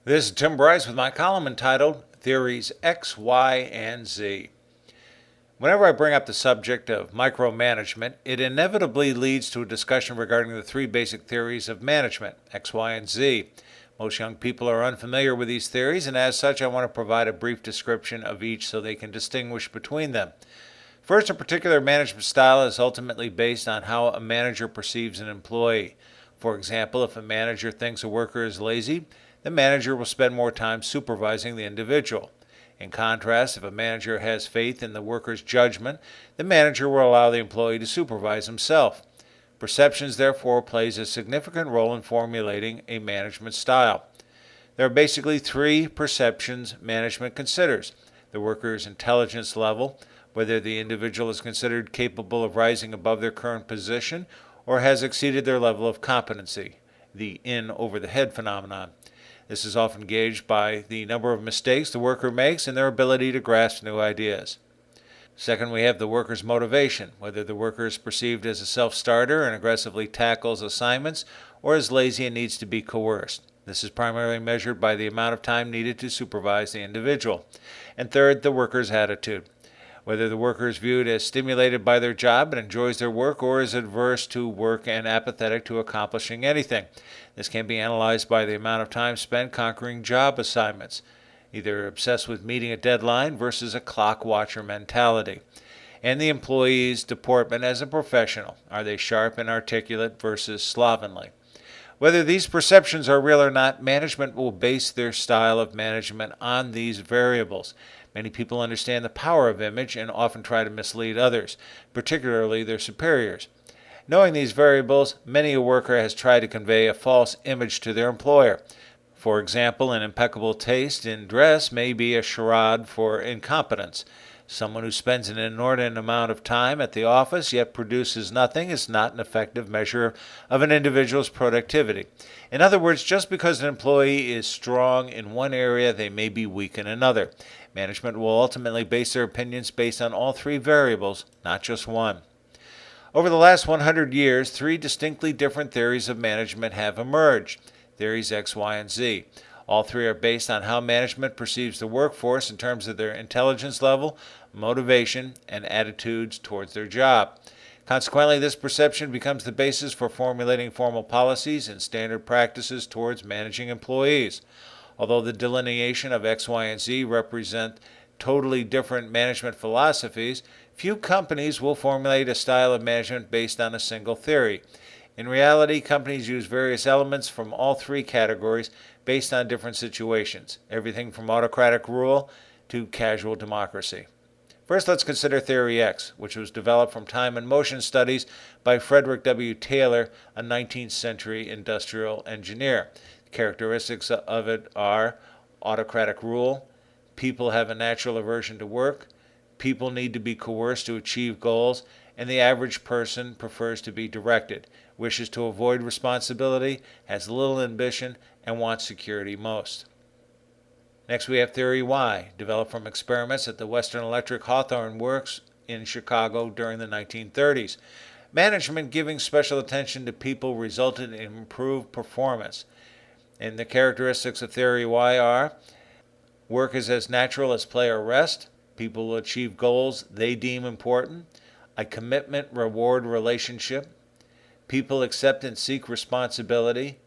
This is Tim Bryce with my column entitled Theories X, Y, and Z. Whenever I bring up the subject of micromanagement, it inevitably leads to a discussion regarding the three basic theories of management, X, Y, and Z. Most young people are unfamiliar with these theories, and as such, I want to provide a brief description of each so they can distinguish between them. First, a particular management style is ultimately based on how a manager perceives an employee. For example, if a manager thinks a worker is lazy, the manager will spend more time supervising the individual. In contrast, if a manager has faith in the worker's judgment, the manager will allow the employee to supervise himself. Perceptions, therefore, plays a significant role in formulating a management style. There are basically three perceptions management considers: the worker's intelligence level, whether the individual is considered capable of rising above their current position or has exceeded their level of competency, the in over the head phenomenon. This is often gauged by the number of mistakes the worker makes and their ability to grasp new ideas. Second, we have the worker's motivation, whether the worker is perceived as a self-starter and aggressively tackles assignments or is lazy and needs to be coerced. This is primarily measured by the amount of time needed to supervise the individual. And third, the worker's attitude, whether the worker is viewed as stimulated by their job and enjoys their work or is adverse to work and apathetic to accomplishing anything. This can be analyzed by the amount of time spent conquering job assignments, either obsessed with meeting a deadline versus a clock watcher mentality, and the employee's deportment as a professional. Are they sharp and articulate versus slovenly? Whether these perceptions are real or not, management will base their style of management on these variables. Many people understand the power of image and often try to mislead others, particularly their superiors. Knowing these variables, many a worker has tried to convey a false image to their employer. For example, an impeccable taste in dress may be a charade for incompetence. Someone who spends an inordinate amount of time at the office yet produces nothing is not an effective measure of an individual's productivity. In other words, just because an employee is strong in one area, they may be weak in another. Management will ultimately base their opinions based on all three variables, not just one. Over the last 100 years, three distinctly different theories of management have emerged: theories X, Y, and Z. All three are based on how management perceives the workforce in terms of their intelligence level, motivation, and attitudes towards their job. Consequently, this perception becomes the basis for formulating formal policies and standard practices towards managing employees. Although the delineation of X, Y, and Z represent totally different management philosophies, few companies will formulate a style of management based on a single theory. In reality, companies use various elements from all three categories based on different situations, everything from autocratic rule to casual democracy. First, let's consider Theory X, which was developed from time and motion studies by Frederick W. Taylor, a 19th century industrial engineer. The characteristics of it are autocratic rule, people have a natural aversion to work, people need to be coerced to achieve goals, and the average person prefers to be directed, wishes to avoid responsibility, has little ambition, and wants security most. Next, we have Theory Y, developed from experiments at the Western Electric Hawthorne Works in Chicago during the 1930s. Management giving special attention to people resulted in improved performance. And the characteristics of Theory Y are: work is as natural as play or rest, people will achieve goals they deem important, a commitment-reward relationship, people accept and seek responsibility,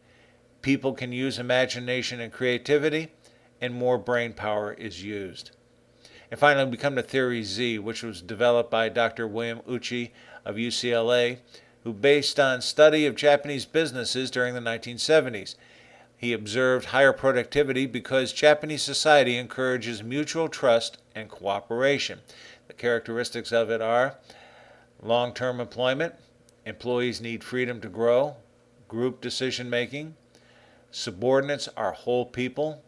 people can use imagination and creativity, and more brain power is used. And finally, we come to Theory Z, which was developed by Dr. William Uchi of UCLA, who based on study of Japanese businesses during the 1970s. He observed higher productivity because Japanese society encourages mutual trust and cooperation. The characteristics of it are long-term employment, employees need freedom to grow, group decision-making, subordinates are whole people,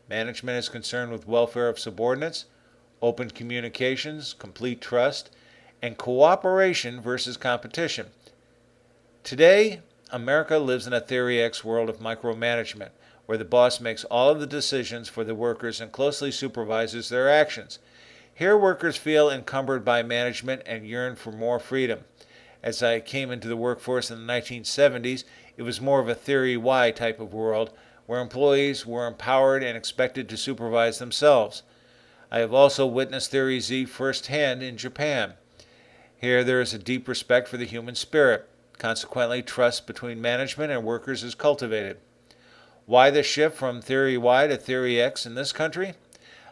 management is concerned with welfare of subordinates, open communications, complete trust, and cooperation versus competition. Today, America lives in a Theory X world of micromanagement, where the boss makes all of the decisions for the workers and closely supervises their actions. Here, workers feel encumbered by management and yearn for more freedom. As I came into the workforce in the 1970s, it was more of a Theory Y type of world, where employees were empowered and expected to supervise themselves. I have also witnessed Theory Z firsthand in Japan. Here there is a deep respect for the human spirit. Consequently, trust between management and workers is cultivated. Why the shift from Theory Y to Theory X in this country?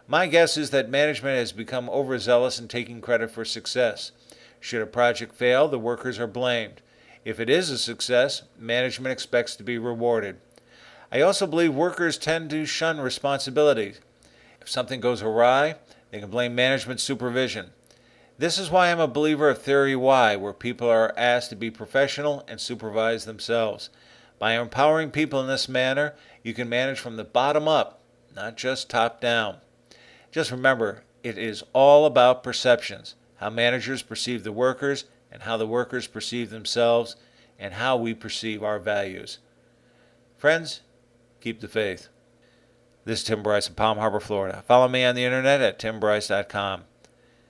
My guess is that management has become overzealous in taking credit for success. Should a project fail, the workers are blamed. If it is a success, management expects to be rewarded. I also believe workers tend to shun responsibility. If something goes awry, they can blame management's supervision. This is why I'm a believer of Theory Y, where people are asked to be professional and supervise themselves. By empowering people in this manner, you can manage from the bottom up, not just top down. Just remember, it is all about perceptions, how managers perceive the workers and how the workers perceive themselves and how we perceive our values. Friends, keep the faith. This is Tim Bryce in Palm Harbor, Florida. Follow me on the internet at timbryce.com.